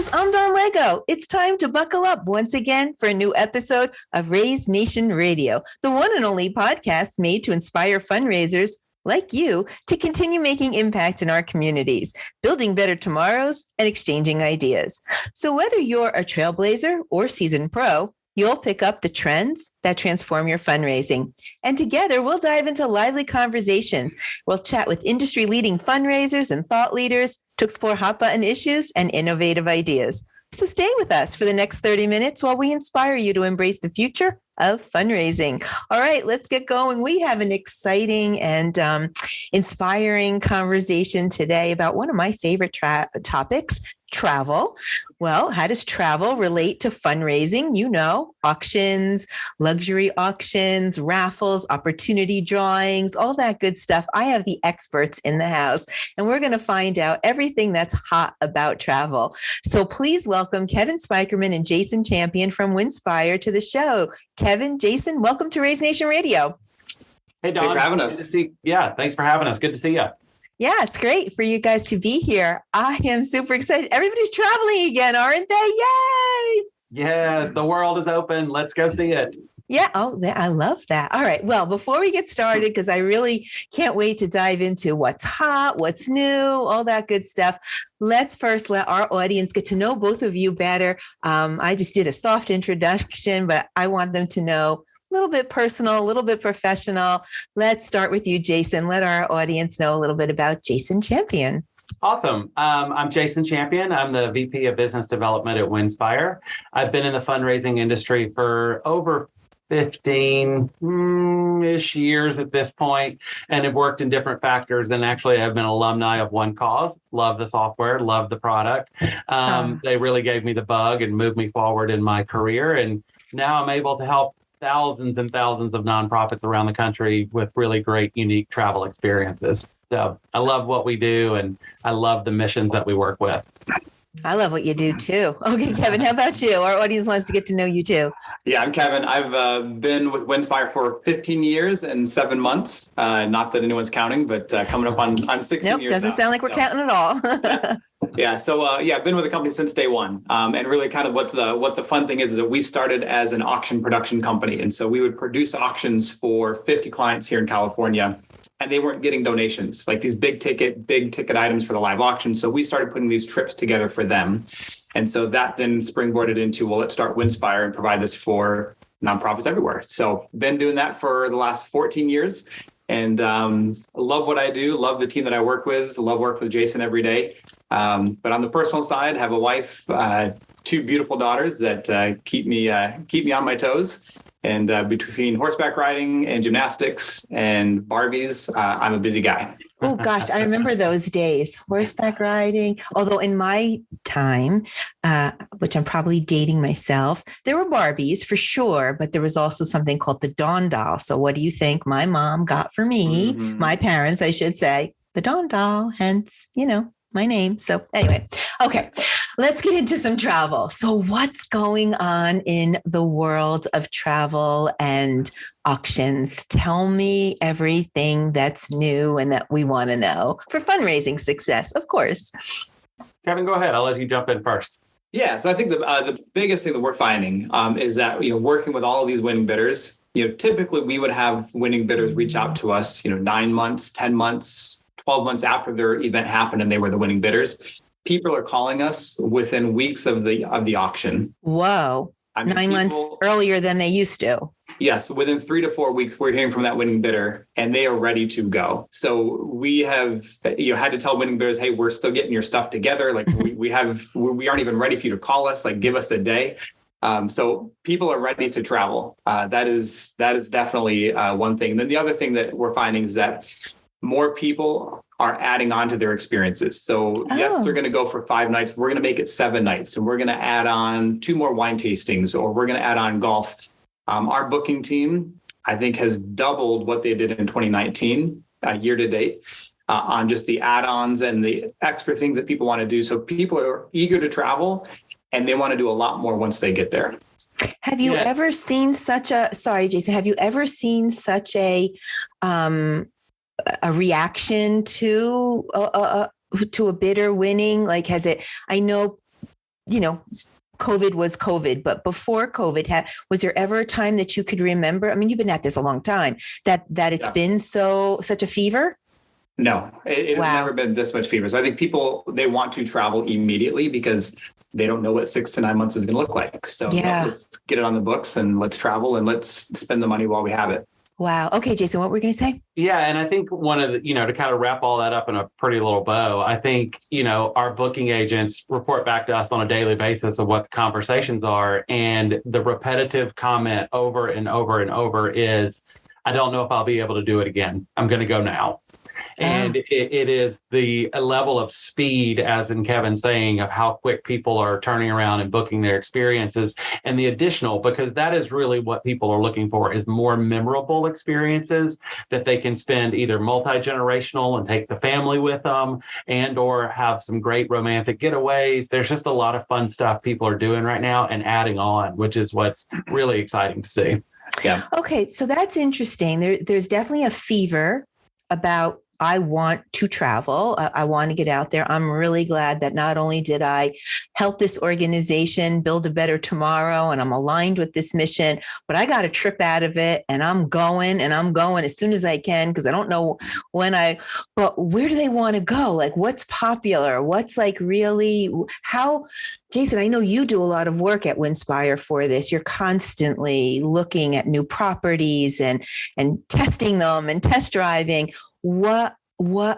listeners, I'm Don Lego. It's time to buckle up once again for a new episode of Raise Nation Radio, the one and only podcast made to inspire fundraisers like you to continue making impact in our communities, building better tomorrows and exchanging ideas. So whether you're a trailblazer or seasoned pro, you'll pick up the trends that transform your fundraising. And together, we'll dive into lively conversations. We'll chat with industry-leading fundraisers and thought leaders to explore hot-button issues and innovative ideas. So stay with us for the next 30 minutes while we inspire you to embrace the future of fundraising. All right, let's get going. We have an exciting and inspiring conversation today about one of my favorite topics, travel. Well, how does travel relate to fundraising? You know, auctions, luxury auctions, raffles, opportunity drawings, all that good stuff. I have the experts in the house, and we're going to find out everything that's hot about travel. So please welcome Kevin Spikerman and Jason Champion from Winspire to the show. Kevin, Jason, welcome to Raise Nation Radio. Hey, Don. Thanks for having us. Thanks for having us. Good to see you. Yeah, it's great for you guys to be here. I am super excited. Everybody's traveling again, aren't they? Yay! Yes, the world is open. Let's go see it. Yeah. Oh, I love that. All right. Well, before we get started, because I really can't wait to dive into what's hot, what's new, all that good stuff. Let's first let our audience get to know both of you better. I just did a soft introduction, but I want them to know a little bit personal, a little bit professional. Let's start with you, Jason. Let our audience know a little bit about Jason Champion. Awesome. I'm Jason Champion. I'm the VP of Business Development at Winspire. I've been in the fundraising industry for over 15-ish years at this point, and have worked in different factors. And actually, I've been an alumni of One Cause. Love the software, love the product. They really gave me the bug and moved me forward in my career. And now I'm able to help thousands and thousands of nonprofits around the country with really great, unique travel experiences. So I love what we do, and I love the missions that we work with. I love what you do too. Okay, Kevin, how about you? Our audience wants to get to know you too. Yeah, I'm Kevin. I've been with Winspire for 15 years and 7 months. Not that anyone's counting, but coming up on 16 nope, years. Doesn't sound like we're counting at all. I've been with the company since day one. And really kind of what the fun thing is that we started as an auction production company. And so we would produce auctions for 50 clients here in California. And they weren't getting donations, like these big ticket items for the live auction. So we started putting these trips together for them. And so that then springboarded into, well, let's start Winspire and provide this for nonprofits everywhere. So been doing that for the last 14 years, and love what I do, love the team that I work with, love work with Jason every day. But on the personal side, have a wife, 2 beautiful daughters that keep me on my toes. And between horseback riding and gymnastics and Barbies, I'm a busy guy. Oh, gosh, I remember those days, horseback riding. Although in my time, which I'm probably dating myself, there were Barbies for sure, but there was also something called the Dawn Doll. So what do you think my mom got for me, my parents, I should say, the Dawn Doll, hence, my name. So anyway, okay, let's get into some travel. So what's going on in the world of travel and auctions? Tell me everything that's new and that we want to know for fundraising success, of course. Kevin, go ahead. I'll let you jump in first. Yeah, so I think the biggest thing that we're finding is that, working with all of these winning bidders, typically we would have winning bidders reach out to us, 9 months, 10 months, 12 months after their event happened and they were the winning bidders. People are calling us within weeks of the auction. Whoa. 9 months earlier than they used to. Yes. Within 3 to 4 weeks, we're hearing from that winning bidder and they are ready to go. So we have had to tell winning bidders, hey, we're still getting your stuff together. Like we aren't even ready for you to call us, like give us a day. So people are ready to travel. That is definitely one thing. And then the other thing that we're finding is that more people are adding on to their experiences. So yes, they're going to go for 5 nights. We're going to make it 7 nights, and we're going to add on 2 more wine tastings, or we're going to add on golf. Our booking team, I think, has doubled what they did in 2019 year to date on just the add-ons and the extra things that people want to do. So people are eager to travel, and they want to do a lot more once they get there. Have you ever seen sorry, Jason, have you ever seen such a reaction to a bidder winning? Like, I know COVID was COVID, but before COVID, was there ever a time that you could remember? I mean, you've been at this a long time, that it's been such a fever? No, it has never been this much fever. So I think people, they want to travel immediately because they don't know what 6 to 9 months is going to look like. So let's get it on the books and let's travel and let's spend the money while we have it. Wow. Okay, Jason, what were you going to say? Yeah. And I think one of the, to kind of wrap all that up in a pretty little bow, I think, our booking agents report back to us on a daily basis of what the conversations are. And the repetitive comment over and over and over is, I don't know if I'll be able to do it again. I'm going to go now. And it is the level of speed, as in Kevin saying, of how quick people are turning around and booking their experiences, and the additional, because that is really what people are looking for, is more memorable experiences that they can spend either multi-generational and take the family with them, and or have some great romantic getaways. There's just a lot of fun stuff people are doing right now and adding on, which is what's really exciting to see. Yeah. Okay, so that's interesting. There's definitely a fever about, I want to travel. I want to get out there. I'm really glad that not only did I help this organization build a better tomorrow, and I'm aligned with this mission, but I got a trip out of it, and I'm going as soon as I can, because I don't know but where do they want to go? Like, what's popular? What's like really, how, Jason, I know you do a lot of work at Winspire for this. You're constantly looking at new properties and testing them and test driving.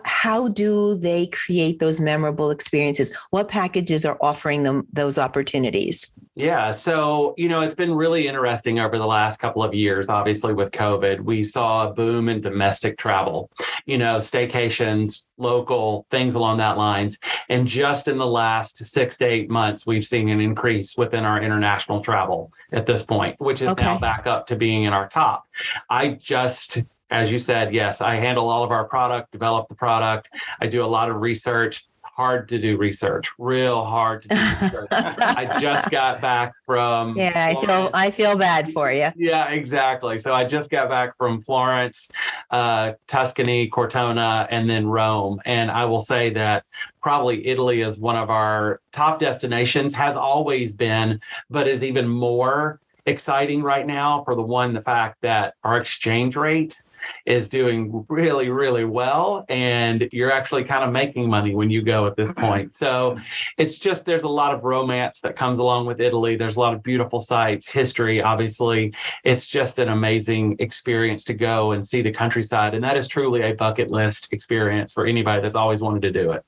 How do they create those memorable experiences? What packages are offering them those opportunities? Yeah. So, it's been really interesting over the last couple of years. Obviously, with COVID, we saw a boom in domestic travel, staycations, local things along that lines. And just in the last 6 to 8 months, we've seen an increase within our international travel at this point, which is now back up to being in our top. As you said, yes, I handle all of our product, develop the product. I do a lot of research. Hard to do research, real hard to do research. I just got back from Florence. I feel bad for you. Yeah, exactly. So I just got back from Florence, Tuscany, Cortona, and then Rome. And I will say that probably Italy is one of our top destinations, has always been, but is even more exciting right now for the fact that our exchange rate is doing really, really well. And you're actually kind of making money when you go at this point. So it's just, there's a lot of romance that comes along with Italy. There's a lot of beautiful sights, history, obviously. It's just an amazing experience to go and see the countryside. And that is truly a bucket list experience for anybody that's always wanted to do it.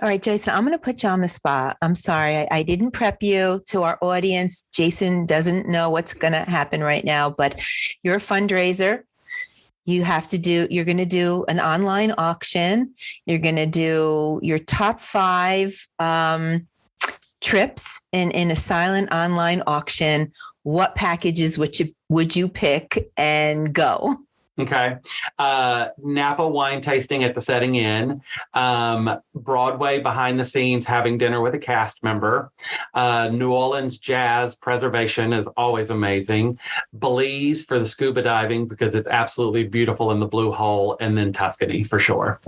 All right, Jason, I'm going to put you on the spot. I'm sorry. I didn't prep you. To our audience, Jason doesn't know what's going to happen right now, but you're a fundraiser. You're going to do an online auction. You're going to do your top 5 trips in a silent online auction. What packages would you pick and go? Okay. Napa wine tasting at the Setting Inn, Broadway behind the scenes, having dinner with a cast member, New Orleans jazz preservation is always amazing, Belize for the scuba diving because it's absolutely beautiful in the Blue Hole, and then Tuscany for sure.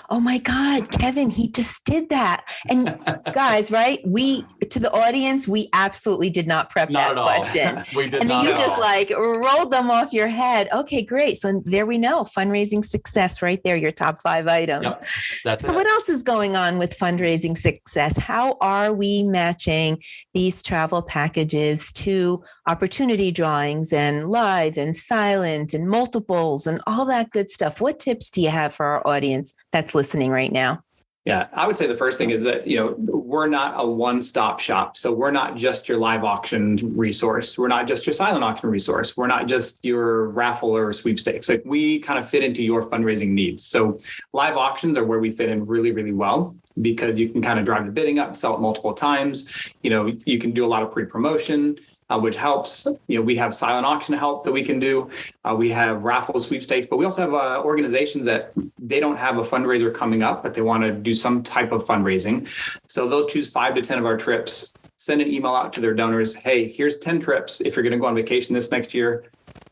Oh my God, Kevin, he just did that. And guys, right? To the audience, we absolutely did not prep that question. We did and not. And you just rolled them off your head. Okay, great. So there we know. Fundraising success right there, your top 5 items. Yep, that's so it. What else is going on with fundraising success? How are we matching these travel packages to opportunity drawings and live and silent and multiples and all that good stuff? What tips do you have for our audience that's listening right now? Yeah, I would say the first thing is that, we're not a one-stop shop. So we're not just your live auction resource. We're not just your silent auction resource. We're not just your raffle or sweepstakes. Like, we kind of fit into your fundraising needs. So live auctions are where we fit in really, really well, because you can kind of drive the bidding up, sell it multiple times. You can do a lot of pre-promotion, which helps. We have silent auction help that we can do. We have raffle sweepstakes, but we also have organizations that they don't have a fundraiser coming up, but they want to do some type of fundraising. So they'll choose 5 to 10 of our trips, send an email out to their donors. Hey, here's 10 trips. If you're going to go on vacation this next year,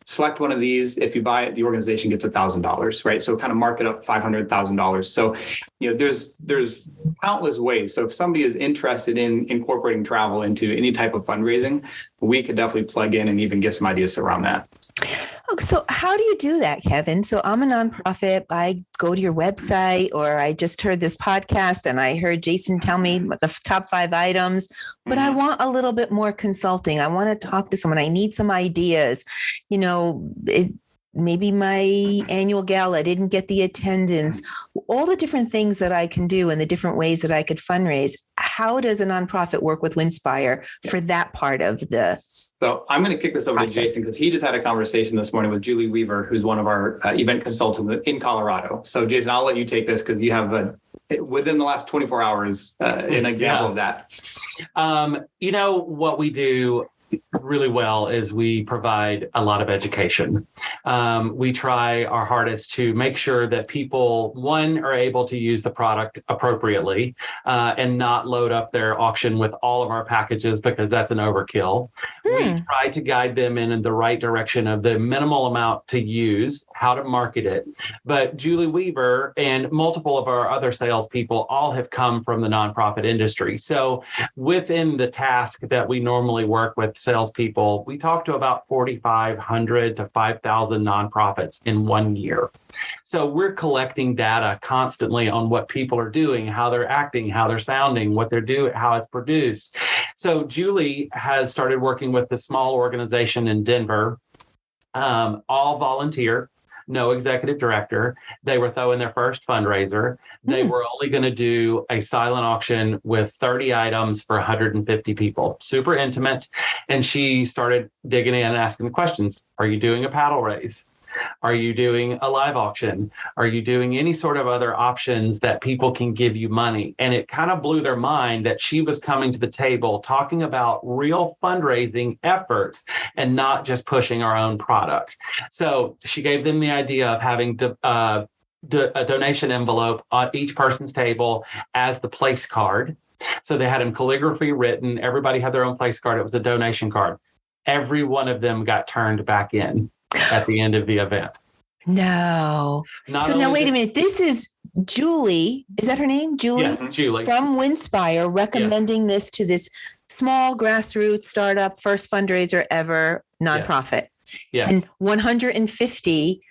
select one of these. If you buy it, the organization gets $1,000, right? So kind of mark it up $500,000. So, there's countless ways. So if somebody is interested in incorporating travel into any type of fundraising, we could definitely plug in and even get some ideas around that. So how do you do that, Kevin? So I'm a nonprofit. I go to your website, or I just heard this podcast and I heard Jason tell me the top 5 items, but I want a little bit more consulting. I want to talk to someone. I need some ideas. Maybe my annual gala didn't get the attendance, all the different things that I can do and the different ways that I could fundraise. How does a nonprofit work with Winspire for that part of the So I'm going to kick this over process to Jason, because he just had a conversation this morning with Julie Weaver, who's one of our event consultants in Colorado. So Jason, I'll let you take this because you have within the last 24 hours, an example of that. What we do really well is we provide a lot of education. We try our hardest to make sure that people, one, are able to use the product appropriately and not load up their auction with all of our packages, because that's an overkill. We try to guide them in the right direction of the minimal amount to use, how to market it. But Julie Weaver and multiple of our other salespeople all have come from the nonprofit industry. So within the task that we normally work with salespeople, we talk to about 4,500 to 5,000 nonprofits in 1 year. So we're collecting data constantly on what people are doing, how they're acting, how they're sounding, what they're doing, how it's produced. So Julie has started working with the small organization in Denver, all volunteer, no executive director. They were throwing their first fundraiser. They were only going to do a silent auction with 30 items for 150 people, super intimate. And she started digging in and asking the questions. Are you doing a paddle raise? Are you doing a live auction? Are you doing any sort of other options that people can give you money? And it kind of blew their mind that she was coming to the table talking about real fundraising efforts and not just pushing our own product. So she gave them the idea of having a donation envelope on each person's table as the place card. So they had them calligraphy written. Everybody had their own place card. It was a donation card. Every one of them got turned back in at the end of the event. No. So now wait a minute. This is Julie. Is that her name? Julie? Yes, Julie. From Winspire, recommending this to this small grassroots startup, first fundraiser ever nonprofit. Yes. And 150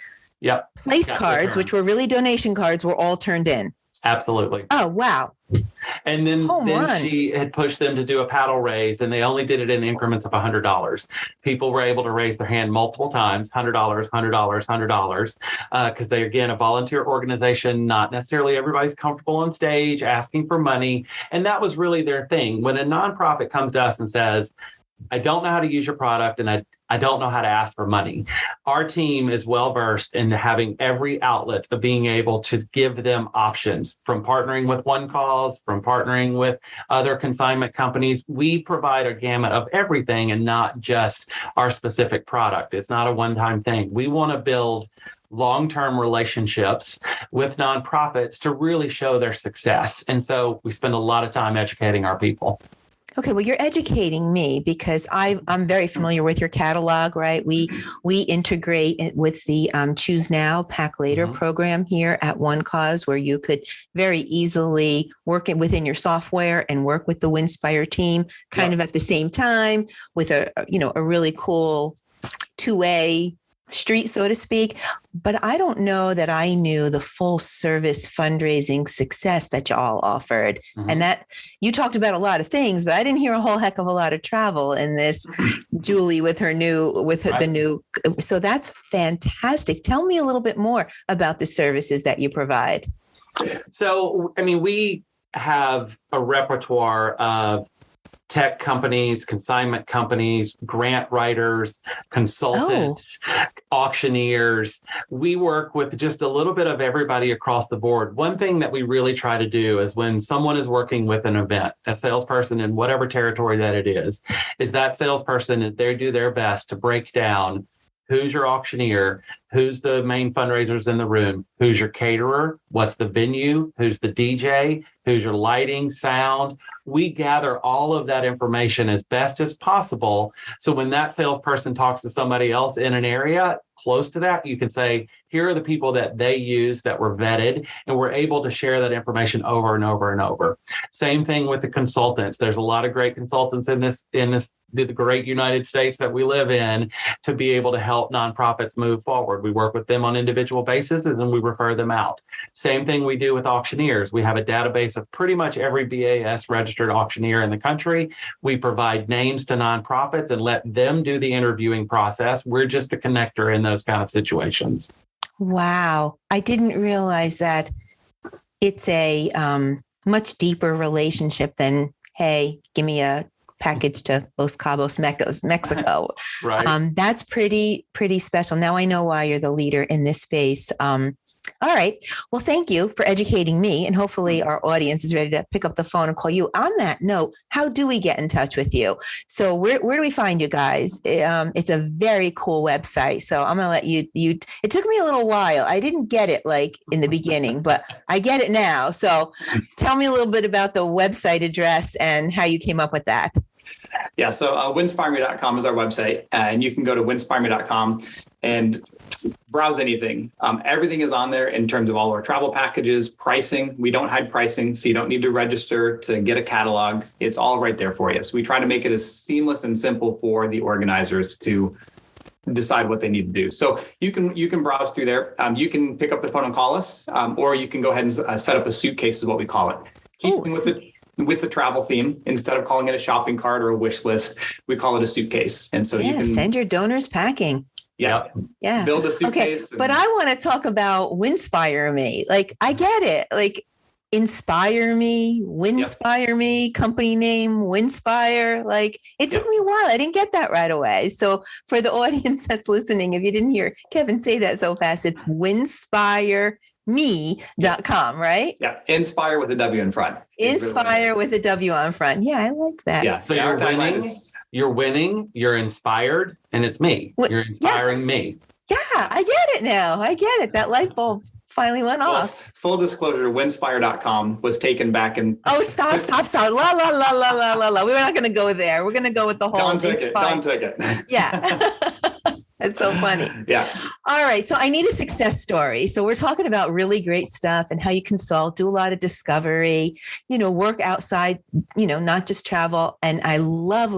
place cards, which were really donation cards, were all turned in. Absolutely. Oh, wow. And then she had pushed them to do a paddle raise, and they only did it in increments of $100. People were able to raise their hand multiple times, $100, $100, $100, because they're, again, a volunteer organization. Not necessarily everybody's comfortable on stage asking for money. And that was really their thing. When a nonprofit comes to us and says, I don't know how to use your product, and I don't know how to ask for money. Our team is well versed in having every outlet of being able to give them options, from partnering with One Cause, from partnering with other consignment companies. We provide a gamut of everything and not just our specific product. It's not a one-time thing. We want to build long-term relationships with nonprofits to really show their success. And so we spend a lot of time educating our people. Okay, well, you're educating me because I'm very familiar with your catalog, right? We integrate it with the Choose Now, Pack Later program here at One Cause, where you could very easily work it within your software and work with the Winspire team kind of at the same time with a really cool two-way street, so to speak. But I don't know that I knew the full service fundraising success that y'all offered. And that you talked about a lot of things, but I didn't hear a whole heck of a lot of travel in this. Julie with the new. So that's fantastic. Tell me a little bit more about the services that you provide. So, we have a repertoire of tech companies, consignment companies, grant writers, consultants, auctioneers. We work with just a little bit of everybody across the board. One thing that we really try to do is when someone is working with an event, a salesperson in whatever territory that it is that salesperson, they do their best to break down who's your auctioneer, who's the main fundraisers in the room, who's your caterer, what's the venue, who's the DJ, who's your lighting, sound. We gather all of that information as best as possible. So when that salesperson talks to somebody else in an area close to that, you can say, here are the people that they use that were vetted, and we're able to share that information over and over and over. Same thing with the consultants. There's a lot of great consultants in the great United States that we live in to be able to help nonprofits move forward. We work with them on individual basis and we refer them out. Same thing we do with auctioneers. We have a database of pretty much every BAS registered auctioneer in the country. We provide names to nonprofits and let them do the interviewing process. We're just a connector in those kind of situations. Wow. I didn't realize that it's a much deeper relationship than, hey, give me a package to Los Cabos, Mexico. Right. That's pretty special. Now I know why you're the leader in this space. All right. Well, thank you for educating me, and hopefully our audience is ready to pick up the phone and call you. On that note, how do we get in touch with you? So where do we find you guys? It's a very cool website. So I'm going to let you, it took me a little while. I didn't get it like in the beginning, but I get it now. So tell me a little bit about the website address and how you came up with that. Yeah, so winspireme.com is our website, and you can go to winspireme.com and browse anything. Everything is on there in terms of all our travel packages, pricing. We don't hide pricing, so you don't need to register to get a catalog. It's all right there for you. So we try to make it as seamless and simple for the organizers to decide what they need to do. So you can browse through there. You can pick up the phone and call us, or you can go ahead and set up a suitcase is what we call it. Keeping with the travel theme, instead of calling it a shopping cart or a wish list, we call it a suitcase. And so you can send your donors packing. Yeah. Build a suitcase. Okay. But I want to talk about Winspire Me. Like, I get it. Like, Inspire Me, Winspire Me, company name, Winspire. Like, it took me a while. I didn't get that right away. So for the audience that's listening, if you didn't hear Kevin say that so fast, it's winspireme.com, right? Yeah. Inspire with a W in front. Inspire with a W on front. Yeah, I like that. Yeah. So you're winning, you're inspired, and it's me. You're inspiring me. Yeah, I get it now. I get it. That light bulb finally went off. Full disclosure, winspire.com was taken back in. Oh, stop. La, la, la, la, la, la, la. We're not going to go there. We're going to go with the whole. Don took it. Yeah. It's so funny. Yeah. All right. So I need a success story. So we're talking about really great stuff and how you consult, do a lot of discovery, work outside, not just travel. And I love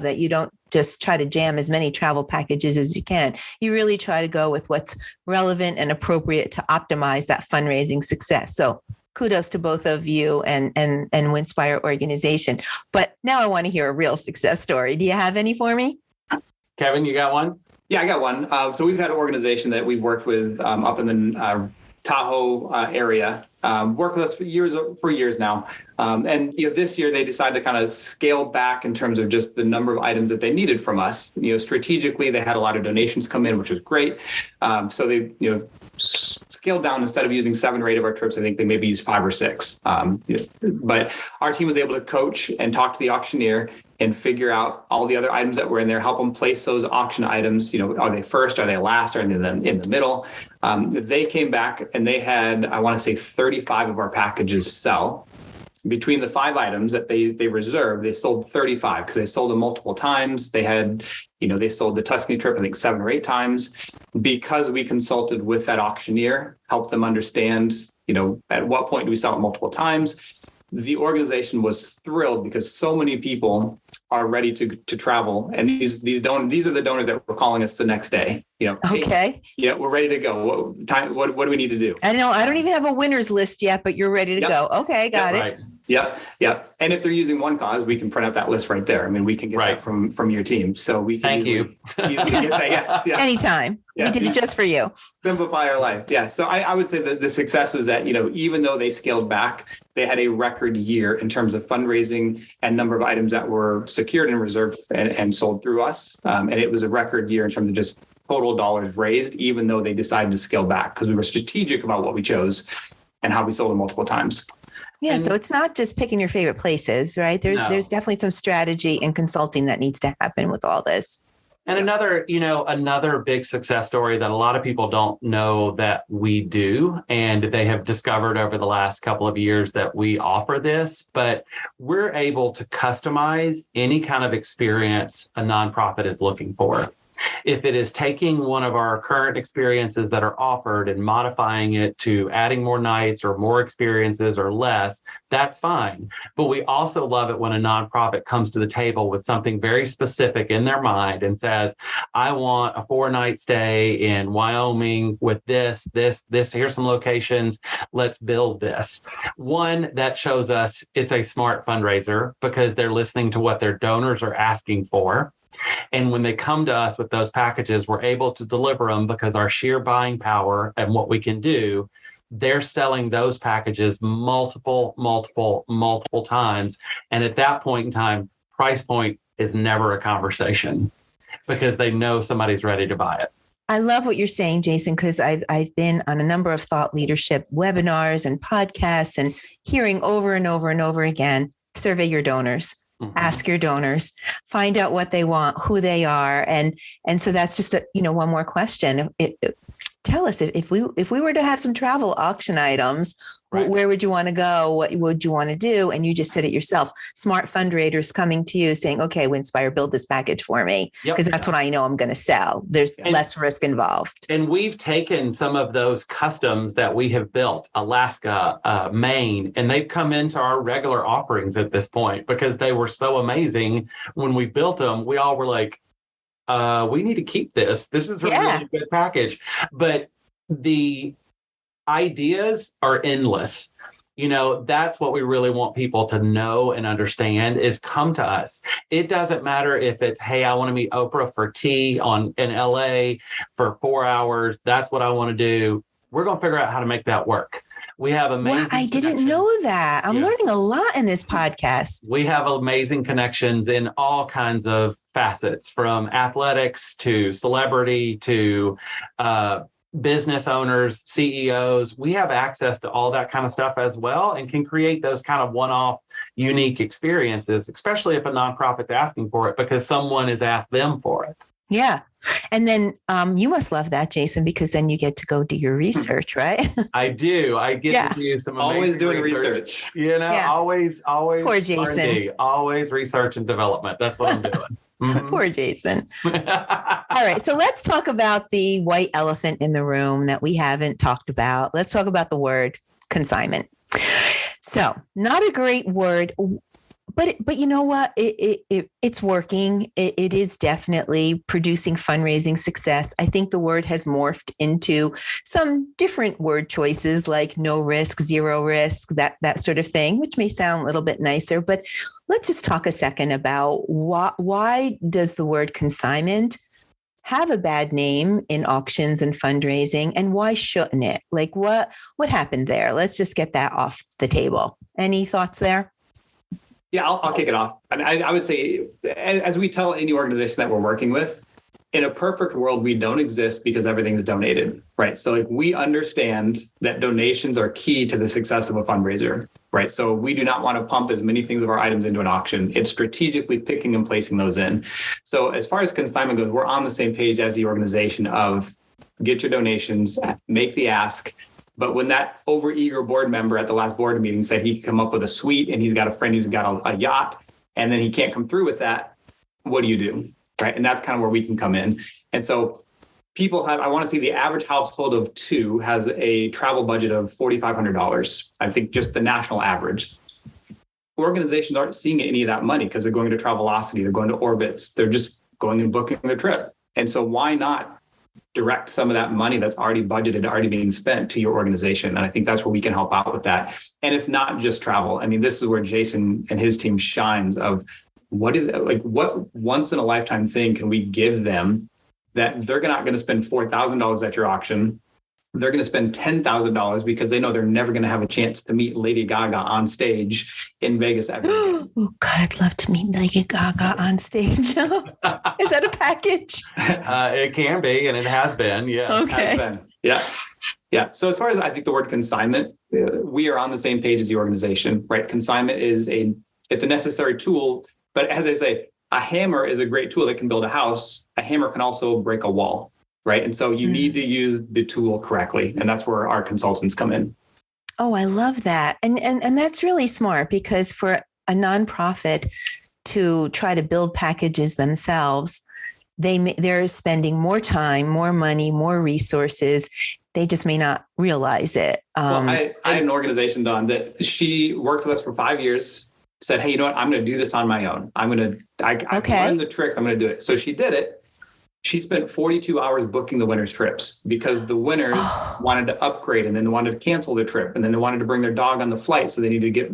that you don't just try to jam as many travel packages as you can. You really try to go with what's relevant and appropriate to optimize that fundraising success. So kudos to both of you and Winspire organization. But now I want to hear a real success story. Do you have any for me? Kevin, you got one? Yeah, I got one. So we've had an organization that we've worked with up in the Tahoe area, worked with us for years now. And this year they decided to kind of scale back in terms of just the number of items that they needed from us. Strategically, they had a lot of donations come in, which was great. So they scaled down. Instead of using 7 or 8 of our trips, I think they maybe used 5 or 6. But our team was able to coach and talk to the auctioneer and figure out all the other items that were in there, help them place those auction items. Are they first? Are they last? Are they in the middle? They came back and they had, I want to say, 35 of our packages sell. Between the 5 items that they reserved, they sold 35 because they sold them multiple times. They had, they sold the Tuscany trip, I think 7 or 8 times, because we consulted with that auctioneer, helped them understand, at what point do we sell it multiple times. The organization was thrilled because so many people are ready to travel, and these are the donors that were calling us the next day. Okay. Hey, yeah, we're ready to go. What do we need to do? I know I don't even have a winners list yet, but you're ready to go. Okay, got it. Right. Yep. And if they're using One Cause, we can print out that list right there. I mean, we can get that from your team. So we can easily get that. Yes. Anytime. We did it just for you. Simplify our life. Yeah. So I would say that the success is that, even though they scaled back, they had a record year in terms of fundraising and number of items that were secured and reserved and sold through us. And it was a record year in terms of just total dollars raised, even though they decided to scale back because we were strategic about what we chose and how we sold them multiple times. Yeah, so it's not just picking your favorite places, right? There's definitely some strategy and consulting that needs to happen with all this. And another big success story that a lot of people don't know that we do, and they have discovered over the last couple of years that we offer this, but we're able to customize any kind of experience a nonprofit is looking for. If it is taking one of our current experiences that are offered and modifying it to adding more nights or more experiences or less, that's fine. But we also love it when a nonprofit comes to the table with something very specific in their mind and says, I want a 4-night stay in Wyoming with this, here's some locations, let's build this. One, that shows us it's a smart fundraiser because they're listening to what their donors are asking for. And when they come to us with those packages, we're able to deliver them because our sheer buying power and what we can do, they're selling those packages multiple times. And at that point in time, price point is never a conversation because they know somebody's ready to buy it. I love what you're saying, Jason, because I've been on a number of thought leadership webinars and podcasts and hearing over and over and over again, survey your donors. Mm-hmm. Ask your donors, find out what they want, who they are. And so that's just one more question. Tell us if we were to have some travel auction items, right, where would you want to go? What would you want to do? And you just said it yourself, smart fundraisers coming to you saying, okay, Winspire, build this package for me. Because that's what I know I'm going to sell. There's less risk involved. And we've taken some of those customs that we have built, Alaska, Maine, and they've come into our regular offerings at this point because they were so amazing. When we built them, we all were like, we need to keep this. This is a really good package. But the ideas are endless. That's what we really want people to know and understand is come to us. It doesn't matter if it's, hey, I want to meet Oprah for tea in LA for 4 hours. That's what I want to do. We're going to figure out how to make that work. We have amazing. Well, I didn't know that. I'm learning a lot in this podcast. We have amazing connections in all kinds of facets, from athletics to celebrity to business owners, CEOs. We have access to all that kind of stuff as well and can create those kind of one-off unique experiences, especially if a nonprofit's asking for it because someone has asked them for it. Yeah. And then you must love that, Jason, because then you get to go do your research, right? I do. I get to do some always doing research. Always. Poor Jason. R&D, always research and development. That's what I'm doing. Mm-hmm. Poor Jason. All right. So let's talk about the white elephant in the room that we haven't talked about. Let's talk about the word consignment. So not a great word, but you know what? It's working. It is definitely producing fundraising success. I think the word has morphed into some different word choices like no risk, zero risk, that sort of thing, which may sound a little bit nicer. But let's just talk a second about why does the word consignment have a bad name in auctions and fundraising, and why shouldn't it? Like what happened there? Let's just get that off the table. Any thoughts there? Yeah, I'll kick it off. I would say, as we tell any organization that we're working with, in a perfect world, we don't exist because everything is donated, right? So we understand that donations are key to the success of a fundraiser, right? So we do not want to pump as many things of our items into an auction. It's strategically picking and placing those in. So as far as consignment goes, we're on the same page as the organization of get your donations, make the ask. But when that overeager board member at the last board meeting said he could come up with a suite and he's got a friend who's got a yacht and then he can't come through with that, what do you do? Right. And that's kind of where we can come in. And so I want to see the average household of 2 has a travel budget of $4,500. I think just the national average. Organizations aren't seeing any of that money because they're going to Travelocity, they're going to Orbitz, they're just going and booking their trip. And so why not direct some of that money that's already budgeted, already being spent to your organization? And I think that's where we can help out with that. And it's not just travel. I mean, this is where Jason and his team shines of what once in a lifetime thing can we give them that they're not going to spend $4,000 at your auction. They're going to spend $10,000 because they know they're never going to have a chance to meet Lady Gaga on stage in Vegas ever again. Oh God, I'd love to meet Lady Gaga on stage. Is that a package? It can be, and it has been. Yeah. Okay. Yeah. So as far as I think the word consignment, we are on the same page as the organization, right? Consignment it's a necessary tool, but as I say, a hammer is a great tool that can build a house. A hammer can also break a wall, right? And so you need to use the tool correctly. And that's where our consultants come in. Oh, I love that. And that's really smart, because for a nonprofit to try to build packages themselves, they're spending more time, more money, more resources. They just may not realize it. Well, I had an organization, Dawn, that she worked with us for 5 years, said, hey, you know what? I'm going to do this on my own. I can learn the tricks. I'm going to do it. So she did it. She spent 42 hours booking the winners' trips, because the winners wanted to upgrade, and then they wanted to cancel their trip, and then they wanted to bring their dog on the flight. So they needed to get,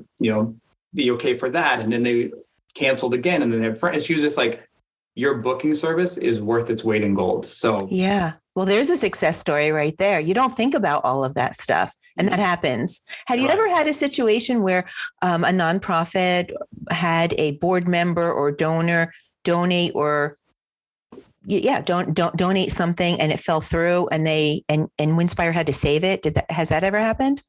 the okay for that. And then they canceled again. And then they had friends. She was just like, your booking service is worth its weight in gold. So yeah. Well, there's a success story right there. You don't think about all of that stuff, and that happens. Have you ever had a situation where a nonprofit had a board member or donor donate donate something, and it fell through, and Winspire had to save it? Has that ever happened?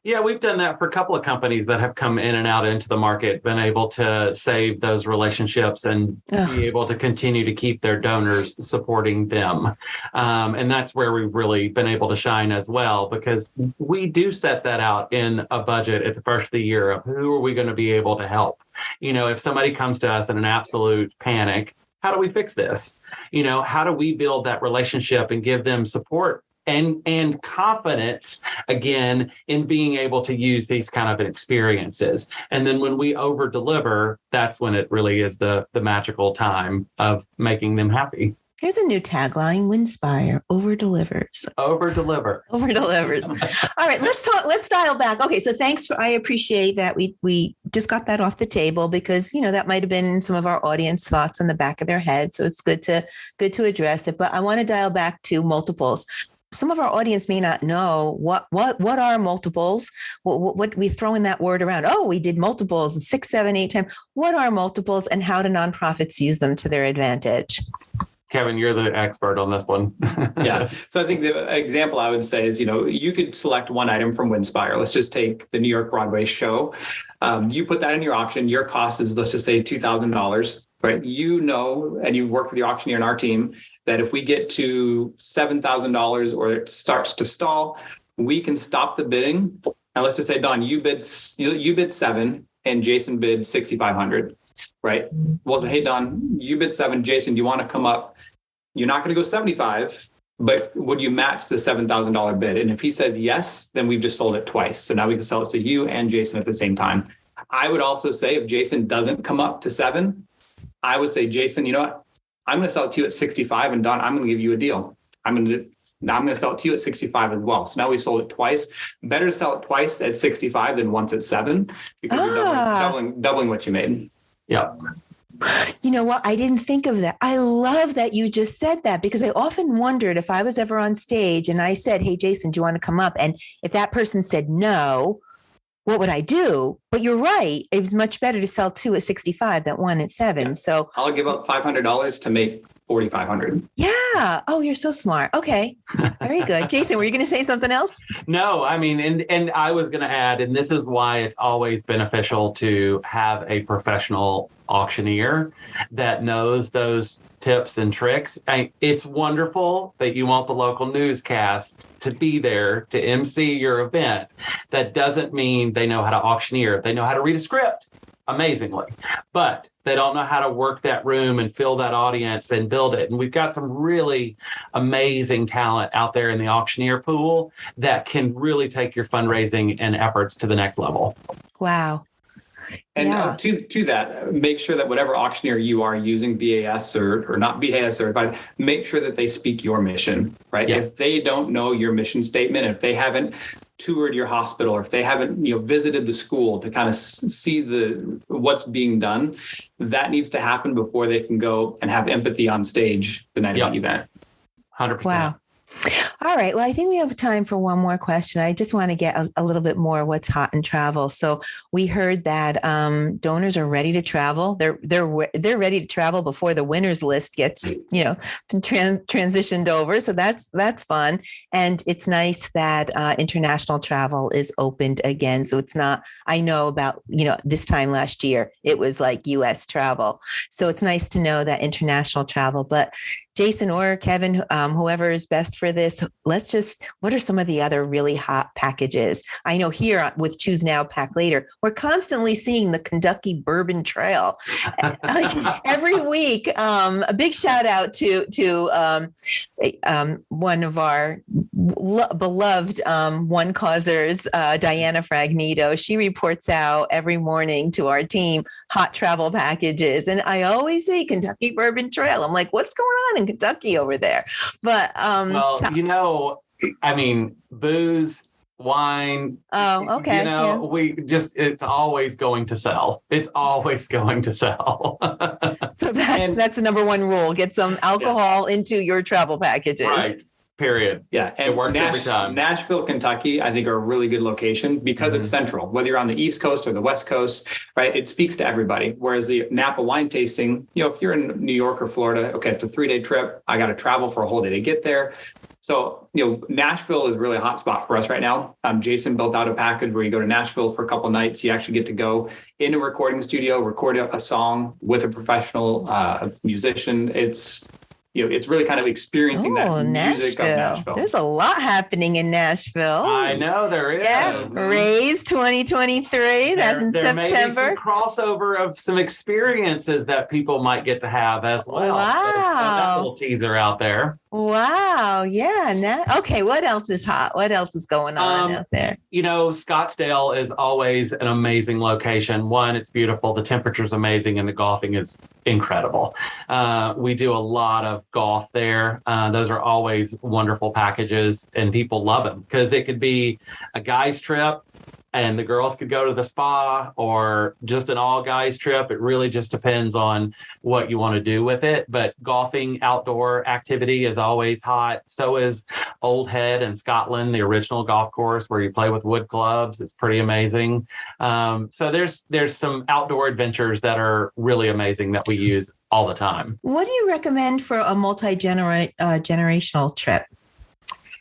Yeah, we've done that for a couple of companies that have come in and out into the market, been able to save those relationships and be able to continue to keep their donors supporting them. And that's where we've really been able to shine as well, because we do set that out in a budget at the first of the year of who are we going to be able to help. If somebody comes to us in an absolute panic, how do we fix this? How do we build that relationship and give them support and confidence, again, in being able to use these kind of experiences? And then when we over deliver, that's when it really is the magical time of making them happy. Here's a new tagline: Winspire over delivers. Over deliver. Over delivers. All right, let's dial back. Okay, so I appreciate that we just got that off the table, because that might have been some of our audience thoughts in the back of their head. So it's good to address it. But I want to dial back to multiples. Some of our audience may not know what are multiples. What we throw in that word around. Oh, we did multiples 6, 7, 8 times. What are multiples, and how do nonprofits use them to their advantage? Kevin, you're the expert on this one. Yeah. So I think the example I would say is, you could select one item from Winspire. Let's just take the New York Broadway show. You put that in your auction. Your cost is, let's just say, $2,000, right? And you work with the auctioneer and our team, that if we get to $7,000 or it starts to stall, we can stop the bidding. And let's just say, Dawn, you bid 7 and Jason bid 6,500. Right. Well, so, hey, Don, you bid 7. Jason, do you want to come up? You're not going to go 75, but would you match the $7,000 bid? And if he says yes, then we've just sold it twice. So now we can sell it to you and Jason at the same time. I would also say, if Jason doesn't come up to 7, I would say, Jason, you know what? I'm going to sell it to you at 65, and Don, I'm going to give you a deal. I'm going to sell it to you at 65 as well. So now we've sold it twice. Better to sell it twice at 65 than once at 7, because you're doubling what you made. Yeah. You know what? I didn't think of that. I love that you just said that, because I often wondered if I was ever on stage and I said, hey, Jason, do you want to come up? And if that person said no, what would I do? But you're right. It was much better to sell 2 at 65 than 1 at 7. Yeah. So I'll give up $500 to make $4,500. Yeah. Oh, you're so smart. Okay. Very good. Jason, were you going to say something else? No, I mean, and I was going to add, and this is why it's always beneficial to have a professional auctioneer that knows those tips and tricks. It's wonderful that you want the local newscast to be there to MC your event. That doesn't mean they know how to auctioneer. They know how to read a script amazingly, but they don't know how to work that room and fill that audience and build it. And we've got some really amazing talent out there in the auctioneer pool that can really take your fundraising and efforts to the next level. Wow. And to that, make sure that whatever auctioneer you are using, BAS or not BAS certified, make sure that they speak your mission, right? Yeah. If they don't know your mission statement, if they haven't toured your hospital, or if they haven't visited the school to kind of see what's being done, that needs to happen before they can go and have empathy on stage the night of the event. 100%. Wow. All right. Well, I think we have time for one more question. I just want to get a little bit more what's hot in travel. So we heard that donors are ready to travel. They're ready to travel before the winners list gets transitioned over. So that's fun, and it's nice that international travel is opened again. So it's not. I know about this time last year it was like U.S. travel. So it's nice to know that international travel, but. Jason or Kevin, whoever is best for this, what are some of the other really hot packages? I know here with Choose Now, Pack Later, we're constantly seeing the Kentucky Bourbon Trail. Like every week, a big shout out to one of our beloved one causers, Diana Fragnito. She reports out every morning to our team hot travel packages. And I always say Kentucky Bourbon Trail. I'm like, what's going on in Kentucky over there? But booze, wine. Oh, okay. It's always going to sell. It's always going to sell. So that's the number one rule. Get some alcohol into your travel packages. Right. Period. Yeah. And it works every time. Nashville, Kentucky, I think are a really good location because it's central, whether you're on the East Coast or the West Coast, right? It speaks to everybody. Whereas the Napa wine tasting, if you're in New York or Florida, okay, it's a 3-day trip. I got to travel for a whole day to get there. So, Nashville is really a hot spot for us right now. Jason built out a package where you go to Nashville for a couple of nights. You actually get to go in a recording studio, record a song with a professional musician. It's really kind of experiencing that music of Nashville. There's a lot happening in Nashville. I know there is. Yeah, Raise 2023. That's in September. May be some crossover of some experiences that people might get to have as well. Wow. So that little teaser out there. Wow. Yeah. Okay. What else is hot? What else is going on out there? Scottsdale is always an amazing location. One, it's beautiful. The temperature's amazing and the golfing is incredible. We do a lot of golf there. Those are always wonderful packages and people love them because it could be a guy's trip and the girls could go to the spa or just an all guys trip. It really just depends on what you want to do with it. But golfing outdoor activity is always hot. So is Old Head in Scotland, the original golf course where you play with wood clubs. It's pretty amazing. So there's some outdoor adventures that are really amazing that we use all the time. What do you recommend for a multi-generational trip?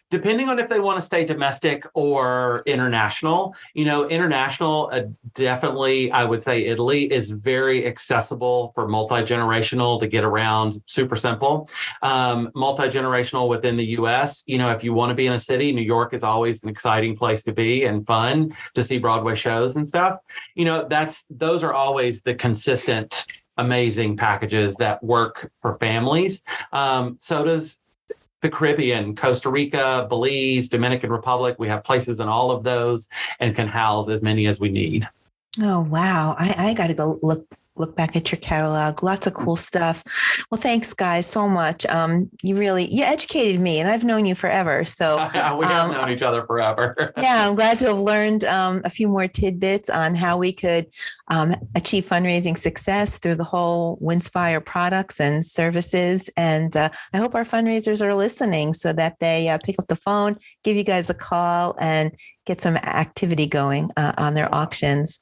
Depending on if they want to stay domestic or international, international, definitely, I would say Italy is very accessible for multi-generational to get around, super simple. Multi-generational within the US, if you want to be in a city, New York is always an exciting place to be and fun to see Broadway shows and stuff. Those are always the consistent, amazing packages that work for families. So does the Caribbean, Costa Rica, Belize, Dominican Republic. We have places in all of those and can house as many as we need. Oh, wow. I got to go look back at your catalog. Lots of cool stuff. Well, thanks guys so much. You educated me and I've known you forever. So we have known each other forever. Yeah. I'm glad to have learned a few more tidbits on how we could achieve fundraising success through the whole Winspire products and services. And I hope our fundraisers are listening so that they pick up the phone, give you guys a call and get some activity going on their auctions.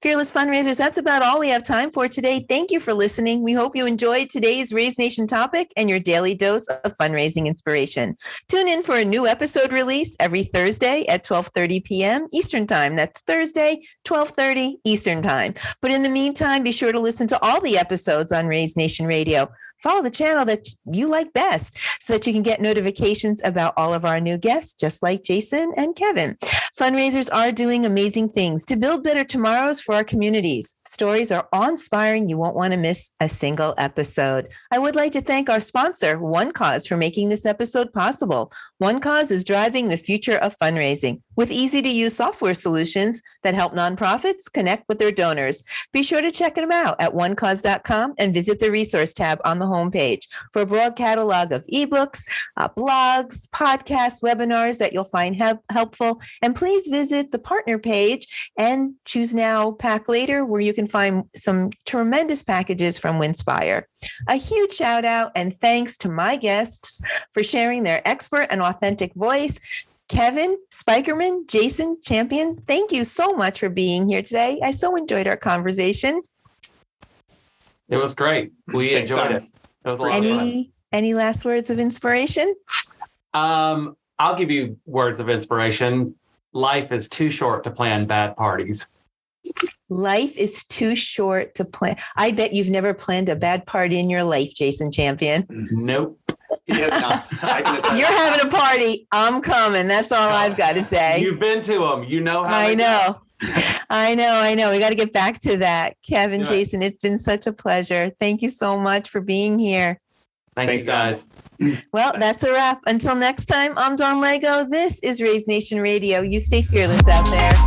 Fearless fundraisers, that's about all we have time for today. Thank you for listening. We hope you enjoyed today's Raise Nation topic and your daily dose of fundraising inspiration. Tune in for a new episode release every Thursday at 12:30 p.m. Eastern Time. That's Thursday, 12:30 Eastern Time. But in the meantime, be sure to listen to all the episodes on Raise Nation Radio. Follow the channel that you like best so that you can get notifications about all of our new guests, just like Jason and Kevin. Fundraisers are doing amazing things to build better tomorrows for our communities. Stories are awe-inspiring. You won't want to miss a single episode. I would like to thank our sponsor, One Cause, for making this episode possible. One Cause is driving the future of fundraising with easy-to-use software solutions that help nonprofits connect with their donors. Be sure to check them out at onecause.com and visit the resource tab on the homepage for a broad catalog of ebooks, blogs, podcasts, webinars that you'll find helpful. And please please visit the partner page and choose now, pack later, where you can find some tremendous packages from Winspire. A huge shout out and thanks to my guests for sharing their expert and authentic voice. Kevin Spikerman, Jason Champion, thank you so much for being here today. I so enjoyed our conversation. It was great. We Thanks, enjoyed Tom. it. It was a lot of fun. Any last words of inspiration? I'll give you words of inspiration. Life is too short to plan bad parties. Life is too short to plan. I bet you've never planned a bad party in your life, Jason Champion. Nope. He has not. I can attest. You're having a party. I'm coming. That's all I've got to say. You've been to them. You know how I they know. I know. We got to get back to that. Kevin, Do it. Jason, it's been such a pleasure. Thank you so much for being here. Thanks, Thanks, Don. guys. Well, that's a wrap. Until next time, I'm Dawn Lego. This is Raise Nation Radio. You stay fearless out there.